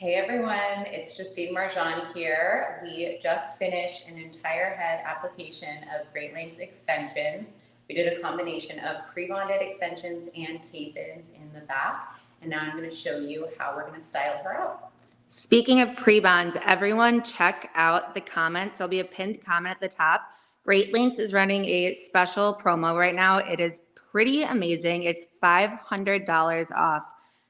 Hey everyone, it's Justine Marjan here. We just finished an entire head application of Great Lengths extensions. We did a combination of pre-bonded extensions and tape-ins in the back. And now I'm going to show you how we're going to style her out. Speaking of pre-bonds, everyone check out the comments. There'll be a pinned comment at the top. Great Lengths is running a special promo right now. It is pretty amazing. It's $500 off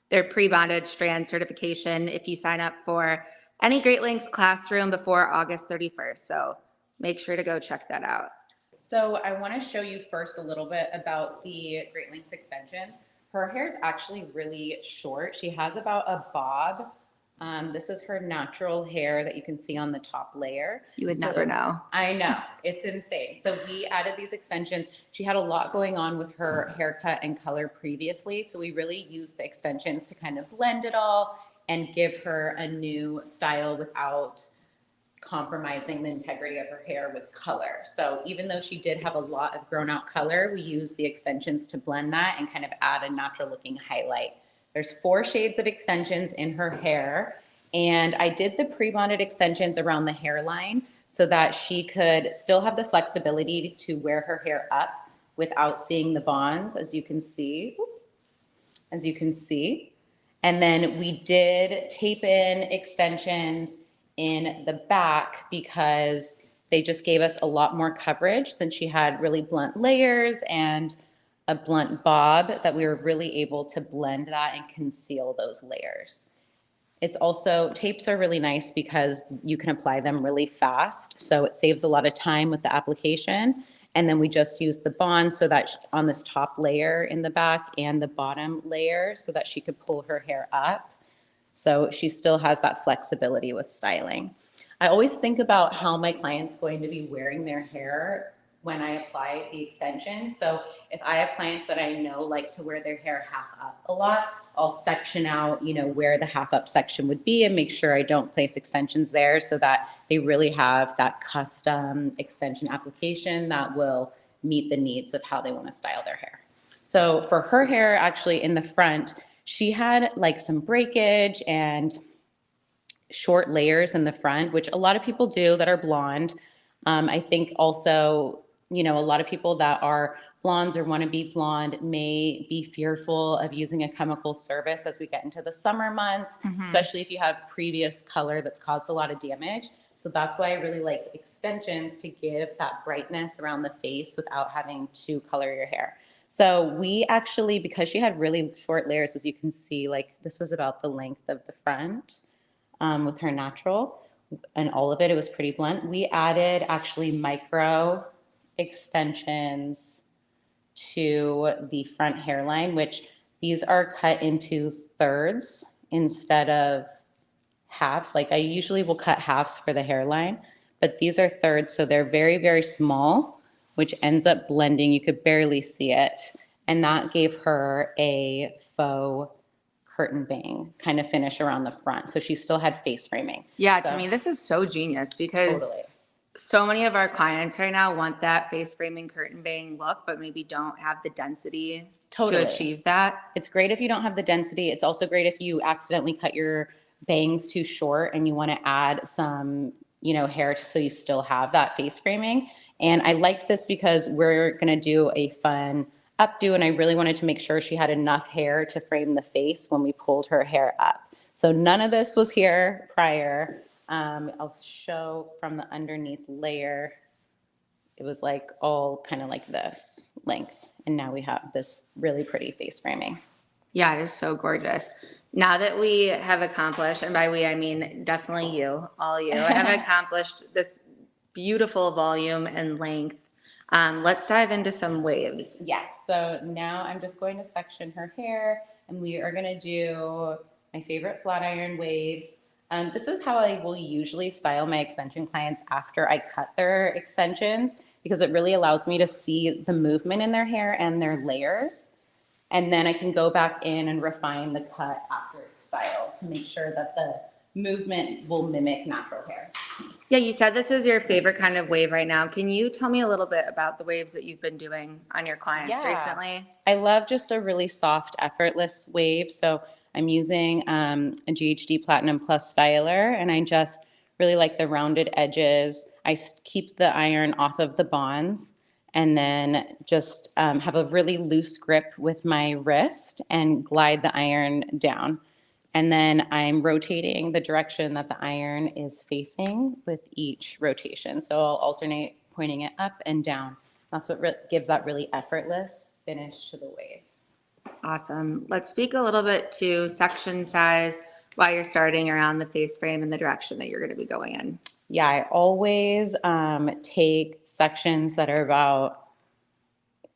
their pre-bonded Strand certification if you sign up for any Great Lengths classroom before August 31st. So make sure to go check that out. So I want to show you first a little bit about the Great Lengths extensions. Her hair is actually really short. She has about a bob. This is her natural hair that you can see on the top layer. You would never know. I know. It's insane. So we added these extensions. She had a lot going on with her haircut and color previously. So we really used the extensions to kind of blend it all and give her a new style without compromising the integrity of her hair with color. So even though she did have a lot of grown out color, we used the extensions to blend that and kind of add a natural looking highlight. There's 4 shades of extensions in her hair. And I did the pre-bonded extensions around the hairline so that she could still have the flexibility to wear her hair up without seeing the bonds, as you can see. And then we did tape in extensions in the back because they just gave us a lot more coverage since she had really blunt layers and a blunt bob, that we were really able to blend that and conceal those layers. It's also, tapes are really nice because you can apply them really fast. So it saves a lot of time with the application. And then we just use the bond so that on this top layer in the back and the bottom layer so that she could pull her hair up. So she still has that flexibility with styling. I always think about how my client's going to be wearing their hair when I apply the extension. So if I have clients that I know like to wear their hair half up a lot, I'll section out, where the half up section would be and make sure I don't place extensions there so that they really have that custom extension application that will meet the needs of how they want to style their hair. So for her hair, actually in the front, she had like some breakage and short layers in the front, which a lot of people do that are blonde. I think also, a lot of people that are blondes or want to be blonde may be fearful of using a chemical service as we get into the summer months, especially if you have previous color that's caused a lot of damage. So that's why I really like extensions to give that brightness around the face without having to color your hair. So we actually, because she had really short layers, as you can see, like this was about the length of the front with her natural, and all of it was pretty blunt. We added actually micro extensions to the front hairline, which these are cut into thirds instead of halves. Like I usually will cut halves for the hairline, but these are thirds. So they're very, very small, which ends up blending. You could barely see it. And that gave her a faux curtain bang kind of finish around the front. So she still had face framing. Yeah, to me, this is so genius because so many of our clients right now want that face framing curtain bang look, but maybe don't have the density to achieve that. It's great if you don't have the density. It's also great if you accidentally cut your bangs too short and you want to add some, hair so you still have that face framing. And I liked this because we're going to do a fun updo, and I really wanted to make sure she had enough hair to frame the face when we pulled her hair up. So none of this was here prior. I'll show from the underneath layer. It was like all kind of like this length. And now we have this really pretty face framing. Yeah, it is so gorgeous. Now that we have accomplished, and by we, I mean definitely you, all you, have accomplished this beautiful volume and length, let's dive into some waves. Yes. So now I'm just going to section her hair, and we are going to do my favorite flat iron waves. This is how I will usually style my extension clients after I cut their extensions, because it really allows me to see the movement in their hair and their layers. And then I can go back in and refine the cut after it's styled to make sure that the movement will mimic natural hair. Yeah, you said this is your favorite kind of wave right now. Can you tell me a little bit about the waves that you've been doing on your clients recently? I love just a really soft, effortless wave. So I'm using a GHD Platinum Plus styler, and I just really like the rounded edges. I keep the iron off of the bonds, and then just have a really loose grip with my wrist and glide the iron down. And then I'm rotating the direction that the iron is facing with each rotation. So I'll alternate pointing it up and down. That's what gives that really effortless finish to the wave. Awesome. Let's speak a little bit to section size while you're starting around the face frame and the direction that you're going to be going in. Yeah, I always take sections that are about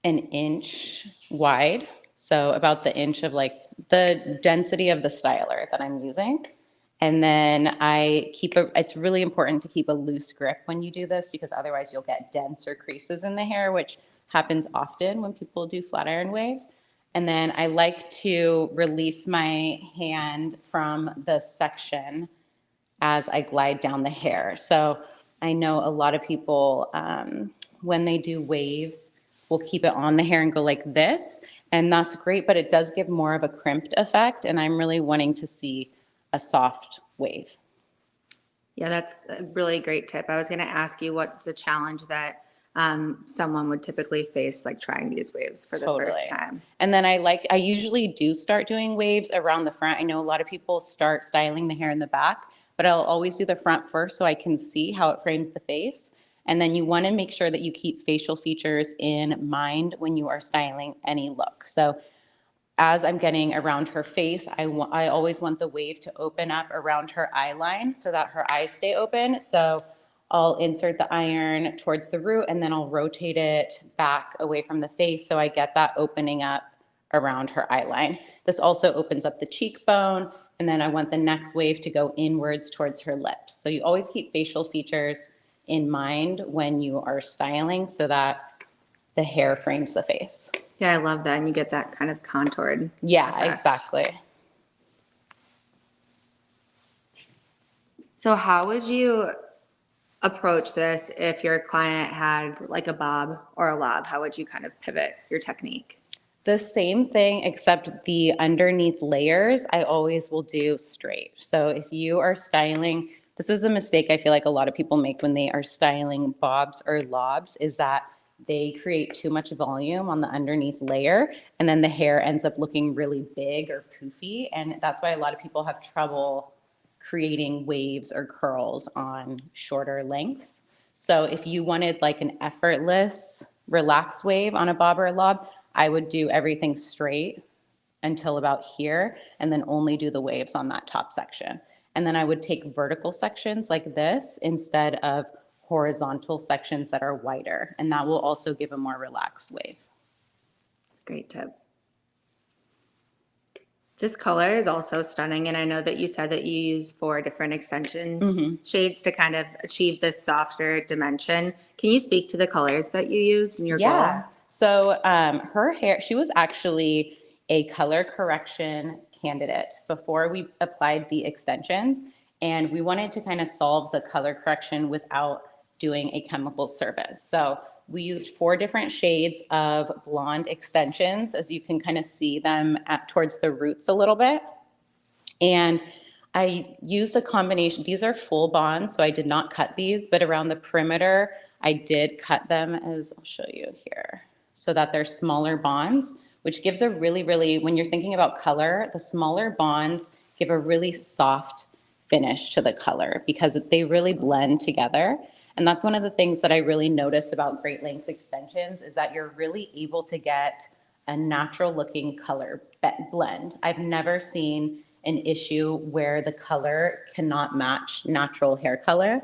an inch wide. So about the inch of like the density of the styler that I'm using. And then it's really important to keep a loose grip when you do this, because otherwise you'll get dents or creases in the hair, which happens often when people do flat iron waves. And then I like to release my hand from the section as I glide down the hair. So I know a lot of people, when they do waves, will keep it on the hair and go like this. And that's great, but it does give more of a crimped effect. And I'm really wanting to see a soft wave. Yeah, that's a really great tip. I was going to ask you what's the challenge that someone would typically face, like trying these waves for the first time. And then I usually do start doing waves around the front. I know a lot of people start styling the hair in the back, but I'll always do the front first so I can see how it frames the face. And then you want to make sure that you keep facial features in mind when you are styling any look. So as I'm getting around her face, I always want the wave to open up around her eye line so that her eyes stay open. So I'll insert the iron towards the root, and then I'll rotate it back away from the face so I get that opening up around her eye line. This also opens up the cheekbone, and then I want the next wave to go inwards towards her lips. So you always keep facial features in mind when you are styling so that the hair frames the face. Yeah, I love that. And you get that kind of contoured. Yeah, effect. exactly. So how would you approach this if your client had like a bob or a lob? How would you kind of pivot your technique? The same thing, except the underneath layers, I always will do straight. So if you are styling, this is a mistake I feel like a lot of people make when they are styling bobs or lobs, is that they create too much volume on the underneath layer, and then the hair ends up looking really big or poofy. And that's why a lot of people have trouble creating waves or curls on shorter lengths. So if you wanted like an effortless, relaxed wave on a bob or a lob, I would do everything straight until about here, and then only do the waves on that top section. And then I would take vertical sections like this instead of horizontal sections that are wider, and that will also give a more relaxed wave. That's a great tip. This color is also stunning, and I know that you said that you use 4 different extensions shades to kind of achieve this softer dimension. Can you speak to the colors that you used in your goal? So her hair, she was actually a color correction candidate before we applied the extensions, and we wanted to kind of solve the color correction without doing a chemical service. So we used 4 different shades of blonde extensions, as you can kind of see them towards the roots a little bit. And I used a combination. These are full bonds, so I did not cut these, but around the perimeter, I did cut them, as I'll show you here, so that they're smaller bonds, which gives a really, when you're thinking about color, the smaller bonds give a really soft finish to the color because they really blend together. And that's one of the things that I really notice about Great Lengths extensions, is that you're really able to get a natural looking color blend. I've never seen an issue where the color cannot match natural hair color.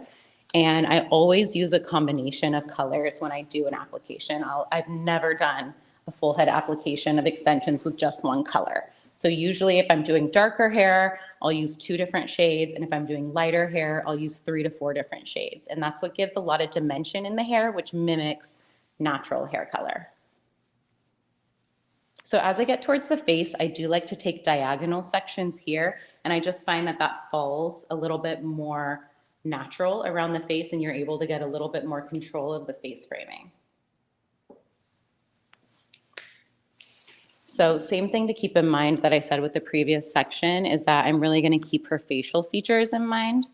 And I always use a combination of colors when I do an application. I've never done a full head application of extensions with just one color. So usually if I'm doing darker hair, I'll use 2 different shades. And if I'm doing lighter hair, I'll use 3 to 4 different shades. And that's what gives a lot of dimension in the hair, which mimics natural hair color. So as I get towards the face, I do like to take diagonal sections here. And I just find that that falls a little bit more natural around the face, and you're able to get a little bit more control of the face framing. So same thing to keep in mind that I said with the previous section is that I'm really going to keep her facial features in mind.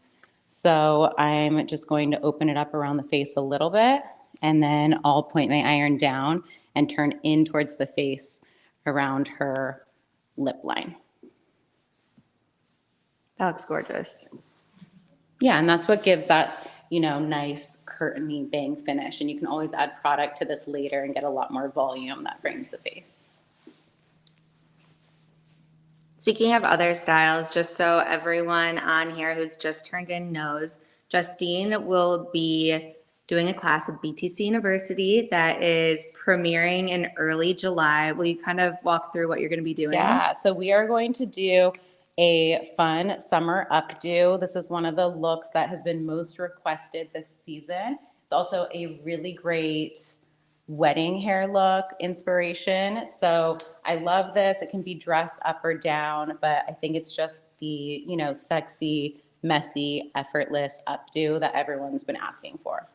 So I'm just going to open it up around the face a little bit, and then I'll point my iron down and turn in towards the face around her lip line. That looks gorgeous. Yeah, and that's what gives that, nice curtainy bang finish. And you can always add product to this later and get a lot more volume that frames the face. Speaking of other styles, just so everyone on here who's just turned in knows, Justine will be doing a class with BTC University that is premiering in early July. Will you kind of walk through what you're going to be doing? Yeah, so we are going to do a fun summer updo. This is one of the looks that has been most requested this season. It's also a really great wedding hair look inspiration. So I love this. It can be dressed up or down, but I think it's just the, sexy, messy, effortless updo that everyone's been asking for.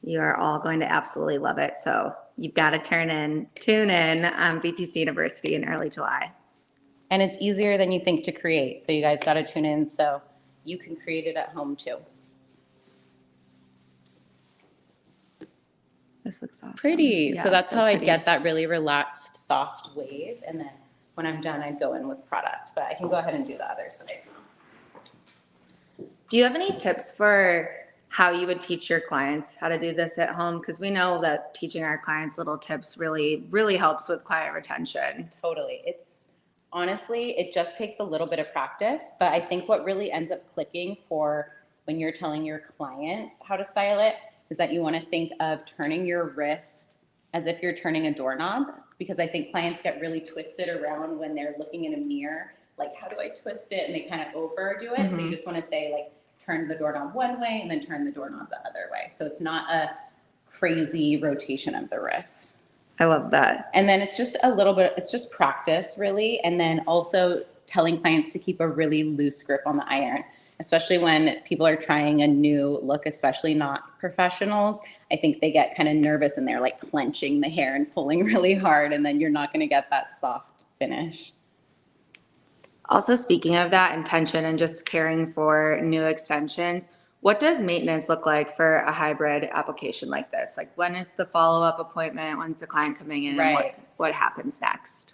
You are all going to absolutely love it. So you've got to tune in on BTC University in early July. And it's easier than you think to create. So you guys got to tune in so you can create it at home too. This looks awesome. Pretty. Yeah, so that's how pretty. I get that really relaxed, soft wave. And then when I'm done, I'd go in with product. But I can go ahead and do the other side. Do you have any tips for how you would teach your clients how to do this at home? Because we know that teaching our clients little tips really, really helps with client retention. Totally. Honestly, it just takes a little bit of practice. But I think what really ends up clicking for when you're telling your clients how to style it is that you want to think of turning your wrist as if you're turning a doorknob, because I think clients get really twisted around when they're looking in a mirror, like, how do I twist it? And they kind of overdo it. So you just want to say, like, turn the doorknob one way and then turn the doorknob the other way. So it's not a crazy rotation of the wrist. I love that. And then it's just a little bit, it's just practice really. And then also telling clients to keep a really loose grip on the iron, especially when people are trying a new look, especially not professionals. I think they get kind of nervous and they're like clenching the hair and pulling really hard, and then you're not going to get that soft finish. Also, speaking of that intention and just caring for new extensions, what does maintenance look like for a hybrid application like this? Like, when is the follow-up appointment? When's the client coming in? Right. And what happens next?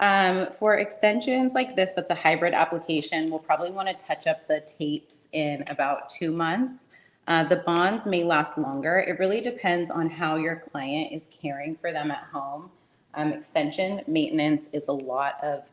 For extensions like this, that's a hybrid application, we'll probably want to touch up the tapes in about 2 months. The bonds may last longer. It really depends on how your client is caring for them at home. Extension maintenance is a lot of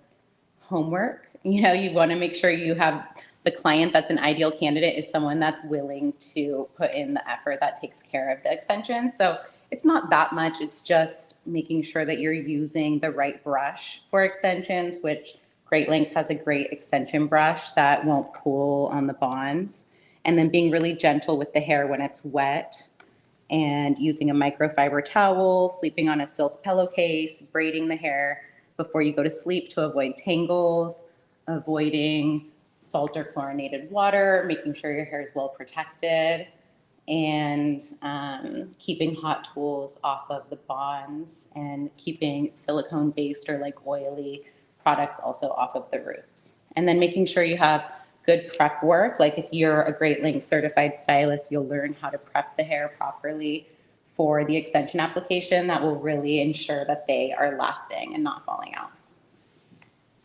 homework. You want to make sure you have the client that's an ideal candidate is someone that's willing to put in the effort that takes care of the extension. So it's not that much. It's just making sure that you're using the right brush for extensions, which Great Lengths has a great extension brush that won't pull on the bonds. And then being really gentle with the hair when it's wet, and using a microfiber towel, sleeping on a silk pillowcase, braiding the hair before you go to sleep to avoid tangles, avoiding salt or chlorinated water, making sure your hair is well protected, and keeping hot tools off of the bonds, and keeping silicone-based or like oily products also off of the roots. And then making sure you have good prep work. Like if you're a Great Lengths certified stylist, you'll learn how to prep the hair properly for the extension application. That will really ensure that they are lasting and not falling out.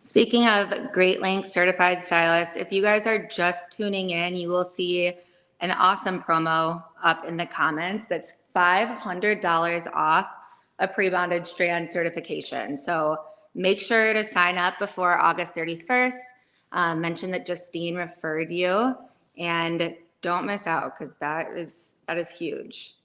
Speaking of Great Lengths certified stylists, if you guys are just tuning in, you will see an awesome promo up in the comments that's $500 off a pre-bonded strand certification. So make sure to sign up before August 31st. Mention that Justine referred you, and don't miss out because that is huge.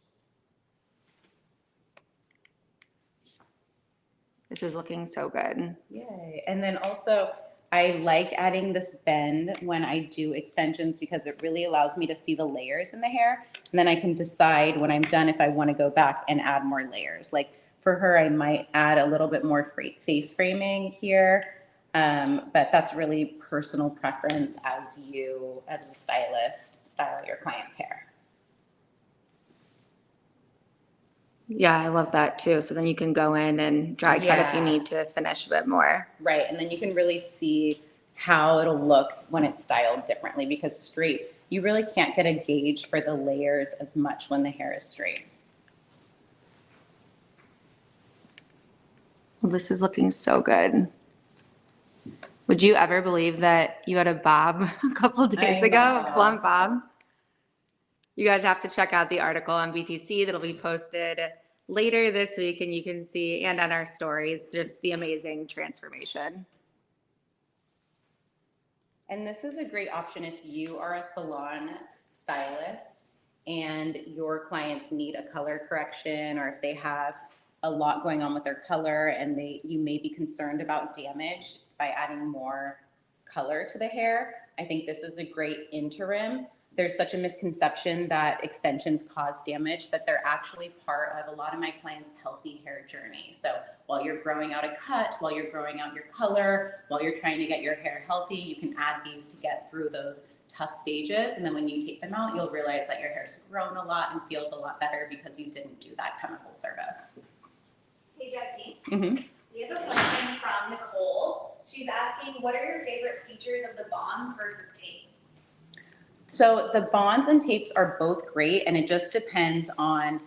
This is looking so good. Yay. And then also, I like adding this bend when I do extensions because it really allows me to see the layers in the hair. And then I can decide when I'm done if I want to go back and add more layers. Like for her, I might add a little bit more face framing here. But that's really personal preference as you, as a stylist, style your client's hair. Yeah, I love that too. So then you can go in and dry cut if you Yeah. need to finish a bit more. Right, and then you can really see how it'll look when it's styled differently because straight, you really can't get a gauge for the layers as much when the hair is straight. Well, this is looking so good. Would you ever believe that you had a bob a couple days I ago, a know. blunt bob? You guys have to check out the article on BTC that'll be posted later this week, and you can see, and on our stories, just the amazing transformation. And this is a great option if you are a salon stylist and your clients need a color correction, or if they have a lot going on with their color and you may be concerned about damage by adding more color to the hair. I think this is a great interim. There's such a misconception that extensions cause damage, but they're actually part of a lot of my clients' healthy hair journey. So while you're growing out a cut, while you're growing out your color, while you're trying to get your hair healthy, you can add these to get through those tough stages. And then when you take them out, you'll realize that your hair's grown a lot and feels a lot better because you didn't do that chemical service. Hey, Justine. Mm-hmm. We have a question from Nicole. She's asking, what are your favorite features of the bonds versus tapes? So the bonds and tapes are both great, and it just depends on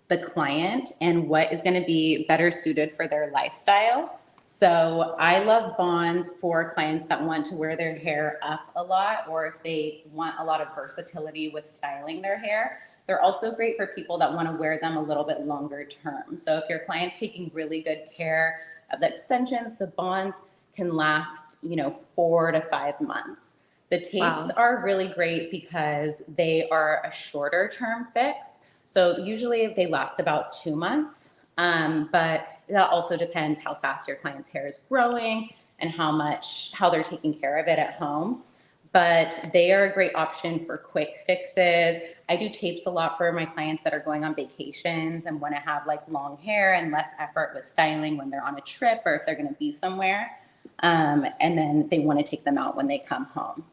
the client and what is going to be better suited for their lifestyle. So I love bonds for clients that want to wear their hair up a lot, or if they want a lot of versatility with styling their hair. They're also great for people that want to wear them a little bit longer term. So if your client's taking really good care of the extensions, the bonds can last, 4 to 5 months. The tapes Wow. are really great because they are a shorter term fix. So usually they last about 2 months, but that also depends how fast your client's hair is growing and how they're taking care of it at home. But they are a great option for quick fixes. I do tapes a lot for my clients that are going on vacations and want to have like long hair and less effort with styling when they're on a trip or if they're going to be somewhere. And then they want to take them out when they come home.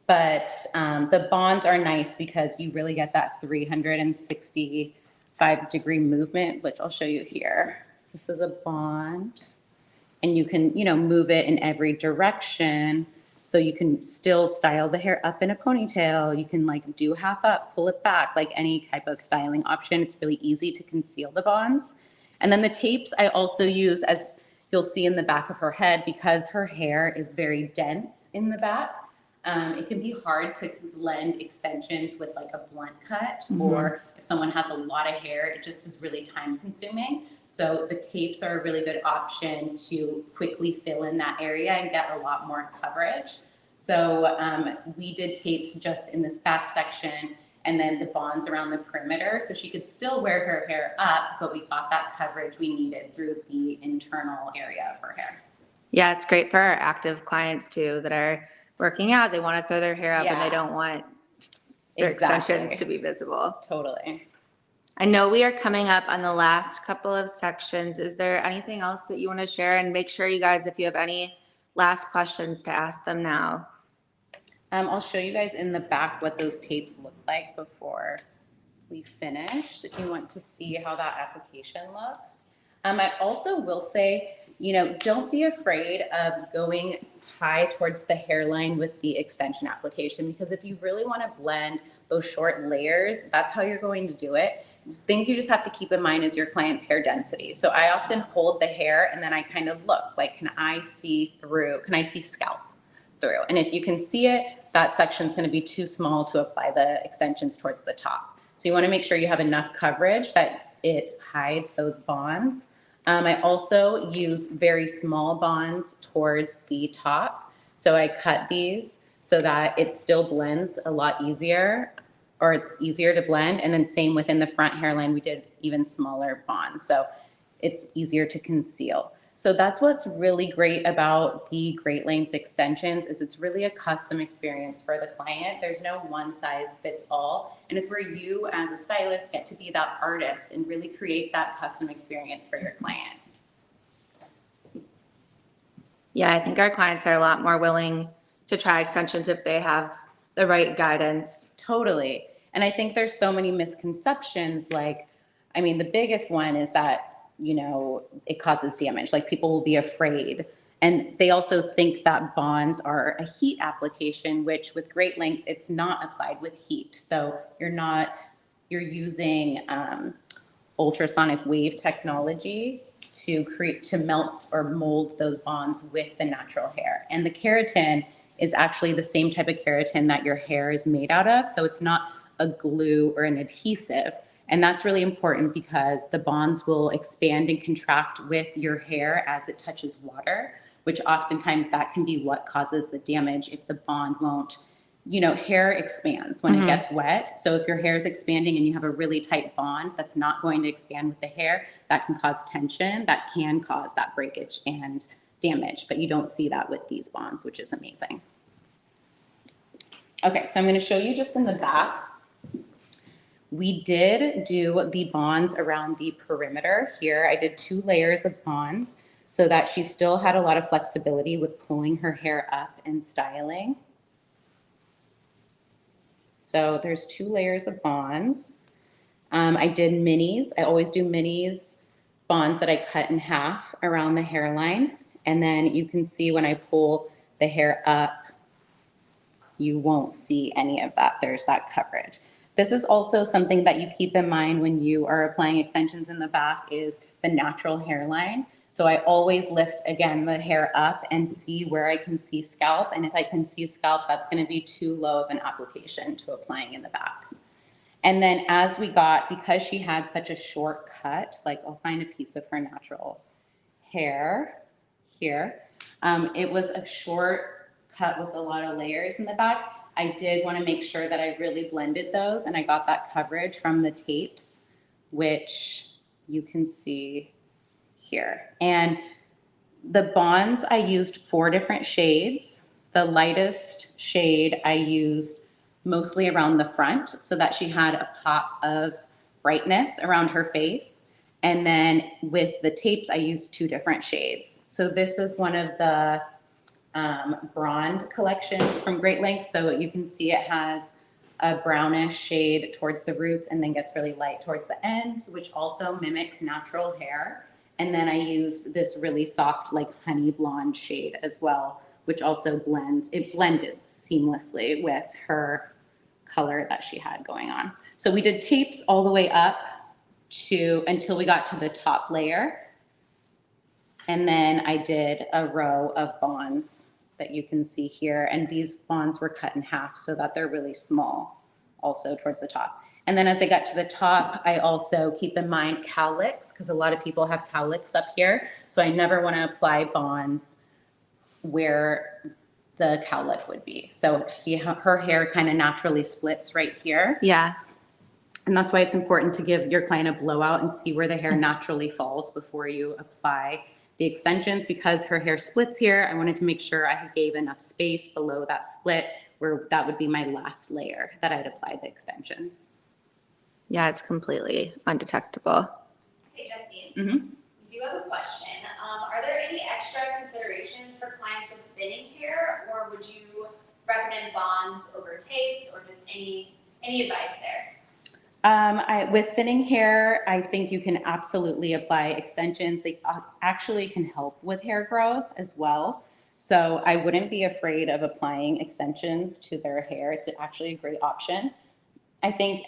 But the bonds are nice because you really get that 365-degree movement, which I'll show you here. This is a bond, and you can, move it in every direction. So you can still style the hair up in a ponytail. You can like do half up, pull it back, like any type of styling option. It's really easy to conceal the bonds. And then the tapes I also use, as you'll see in the back of her head, because her hair is very dense in the back. It can be hard to blend extensions with like a blunt cut, or if someone has a lot of hair, it just is really time consuming. So the tapes are a really good option to quickly fill in that area and get a lot more coverage. So we did tapes just in this back section and then the bonds around the perimeter. So she could still wear her hair up, but we got that coverage we needed through the internal area of her hair. Yeah, it's great for our active clients too that are working out. They want to throw their hair up and they Yeah. don't want their extensions to be visible. Totally. I know we are coming up on the last couple of sections. Is there anything else that you want to share? And make sure you guys, if you have any last questions, to ask them now. I'll show you guys in the back what those tapes look like before we finish, if you want to see how that application looks. I also will say, don't be afraid of going high towards the hairline with the extension application, because if you really want to blend those short layers, that's how you're going to do it. Things you just have to keep in mind is your client's hair density. So I often hold the hair and then I kind of look like, can I see scalp through? And if you can see it, that section's going to be too small to apply the extensions towards the top. So you want to make sure you have enough coverage that it hides those bonds. I also use very small bonds towards the top. So I cut these so that it still blends a lot easier, or it's easier to blend. And then same within the front hairline, we did even smaller bonds. So it's easier to conceal. So that's what's really great about the Great Lanes extensions is it's really a custom experience for the client. There's no one size fits all. And it's where you as a stylist get to be that artist and really create that custom experience for your client. Yeah, I think our clients are a lot more willing to try extensions if they have the right guidance. Totally. And I think there's so many misconceptions like, I mean, the biggest one is that, you know, it causes damage. Like people will be afraid. And they also think that bonds are a heat application, which with Great Lengths, it's not applied with heat. So you're using ultrasonic wave technology to melt or mold those bonds with the natural hair. And the keratin is actually the same type of keratin that your hair is made out of. So it's not a glue or an adhesive. And that's really important because the bonds will expand and contract with your hair as it touches water, which oftentimes that can be what causes the damage if the bond won't, you know, hair expands when it gets wet. So if your hair is expanding and you have a really tight bond that's not going to expand with the hair, that can cause tension, that can cause that breakage and damage. But you don't see that with these bonds, which is amazing. Okay, so I'm going to show you just in the back. We did do the bonds around the perimeter here. I did 2 layers of bonds so that she still had a lot of flexibility with pulling her hair up and styling. So there's 2 layers of bonds. I did minis. I always do minis, bonds that I cut in half around the hairline. And then you can see when I pull the hair up, you won't see any of that. There's that coverage. This is also something that you keep in mind when you are applying extensions in the back is the natural hairline. So I always lift, again, the hair up and see where I can see scalp. And if I can see scalp, that's going to be too low of an application to applying in the back. And then as we got, because she had such a short cut, like I'll find a piece of her natural hair here. It was a short cut with a lot of layers in the back. I did want to make sure that I really blended those and I got that coverage from the tapes, which you can see here. And the bonds, I used 4 different shades. The lightest shade I used mostly around the front so that she had a pop of brightness around her face. And then with the tapes, I used 2 different shades. So this is one of the Brond collections from Great Lengths. So you can see it has a brownish shade towards the roots and then gets really light towards the ends, which also mimics natural hair. And then I used this really soft, like honey blonde shade as well, which also blended seamlessly with her color that she had going on. So we did tapes all the way up until we got to the top layer. And then I did a row of bonds that you can see here. And these bonds were cut in half so that they're really small also towards the top. And then as I got to the top, I also keep in mind cowlicks because a lot of people have cowlicks up here. So I never want to apply bonds where the cowlick would be. So see how her hair kind of naturally splits right here. Yeah. And that's why it's important to give your client a blowout and see where the hair naturally falls before you apply the extensions. Because her hair splits here, I wanted to make sure I gave enough space below that split where that would be my last layer that I'd apply the extensions. Yeah, it's completely undetectable. Hey, Justine. Mm-hmm. We do have a question. Are there any extra considerations for clients with thinning hair, or would you recommend bonds over tapes, or just any advice there? With thinning hair, I think you can absolutely apply extensions. They actually can help with hair growth as well. So I wouldn't be afraid of applying extensions to their hair. It's actually a great option. I think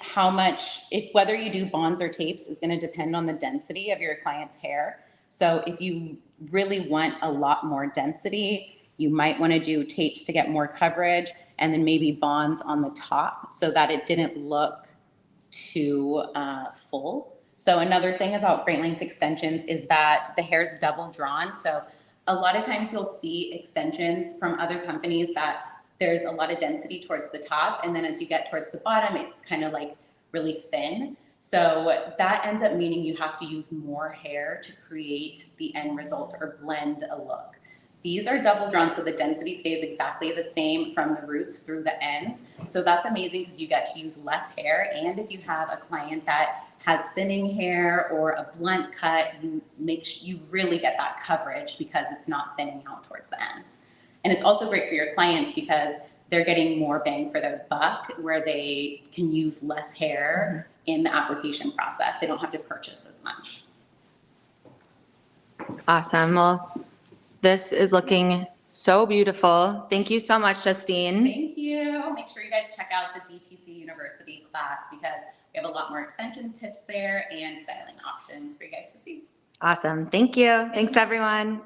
whether you do bonds or tapes is going to depend on the density of your client's hair. So if you really want a lot more density, you might want to do tapes to get more coverage and then maybe bonds on the top so that it didn't look too full. So another thing about Great Lengths extensions is that the hair's double drawn. So a lot of times you'll see extensions from other companies that there's a lot of density towards the top. And then as you get towards the bottom, it's kind of like really thin. So that ends up meaning you have to use more hair to create the end result or blend a look. These are double drawn, so the density stays exactly the same from the roots through the ends. So that's amazing because you get to use less hair. And if you have a client that has thinning hair or a blunt cut, you really get that coverage because it's not thinning out towards the ends. And it's also great for your clients because they're getting more bang for their buck where they can use less hair in the application process. They don't have to purchase as much. Awesome. Well, this is looking so beautiful. Thank you so much, Justine. Thank you. Make sure you guys check out the BTC University class because we have a lot more extension tips there and styling options for you guys to see. Awesome. Thank you. Thanks, everyone.